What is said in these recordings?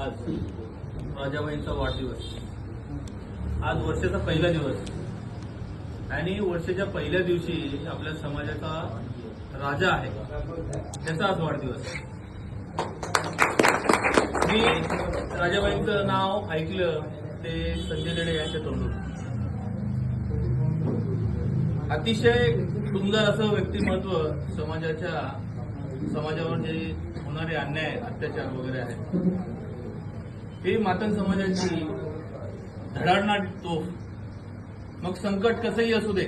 आज राजाबाईंचा वाढदिवस। आज वर्षाचा पहिला दिवस आणि वर्षाच्या पहिल्या दिवशी आपल्या समाजाचा राजा आहे त्याचा आज वाढदिवस। मी राजाबाईंचं नाव ऐकलं ते संजय देडे यांच्या तोंडून। अतिशय सुंदर असं व्यक्तिमत्व समाजावर जे होणारे अन्याय अत्याचार वगैरे आहेत ही मातंग समाजाची धडाडणारी तोफ। मग संकट कसंही असू दे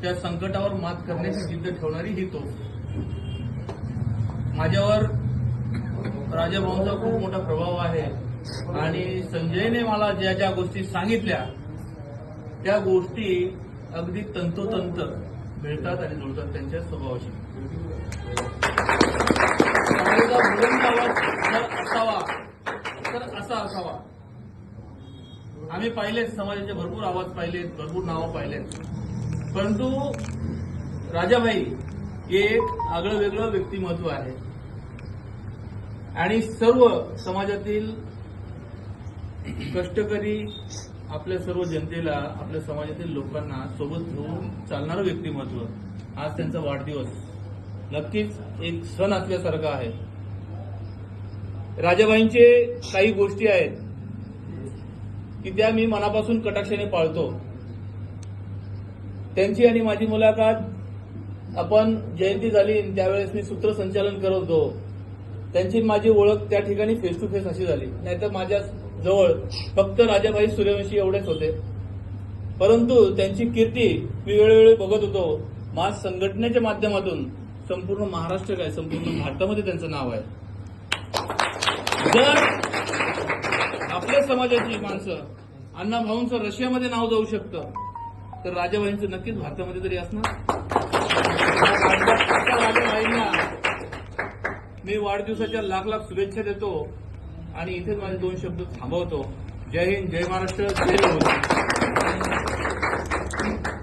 त्या संकटावर मात करण्याची जिद्द ठेवणारी ही तोफ। माझ्यावर राजाभाऊंचा खूप मोठा प्रभाव आहे आणि संजयने मला ज्या ज्या गोष्टी सांगितल्या त्या गोष्टी अगदी तंतोतंत मिळतात आणि जुळतात त्यांच्या स्वभावाशी। समाजाचा बुलंद आवाज जर असावा तर असा असावा। आम्ही पाहिलेत, समाजाचे भरपूर आवाज पाहिलेत, भरपूर नावं पाहिलेत, परंतु राजाभाई हे एक आगळं वेगळं व्यक्तिमत्व आहे आणि सर्व समाजातील कष्टकरी आपल्या सर्व जनतेला, आपल्या समाजातील लोकांना सोबत घेऊन चालणारं व्यक्तिमत्व। आज त्यांचा वाढदिवस नक्कीच एक सण असल्यासारखा आहे। राजाबाईंचे काही गोष्टी आहेत की त्या मी मनापासून कटाक्षाने पाळतो। त्यांची आणि माझी मुलाखत आपण जयंती झाली त्यावेळेस मी सूत्रसंचालन करत होतो। त्यांची माझी ओळख त्या ठिकाणी फेस टू फेस अशी झाली, नाहीतर माझ्या जवळ फक्त राजाभाई सूर्यवंशी एवढेच होते। परंतु त्यांची कीर्ती मी वेळोवेळी बघत होतो। माझ संघटनेच्या माध्यमातून संपूर्ण महाराष्ट्र काय संपूर्ण भारतामध्ये त्यांचं नाव आहे। जर आपल्या समाजाची माणसं अण्णाभाऊंचं रशियामध्ये नाव जाऊ शकतं तर राजाभाईंचं नक्कीच भारतामध्ये तरी असणार। राजाभाईंना मी वाढदिवसाच्या लाख लाख शुभेच्छा देतो आणि इथेच माझे दोन शब्द थांबवतो। जय हिंद, जय महाराष्ट्र, जय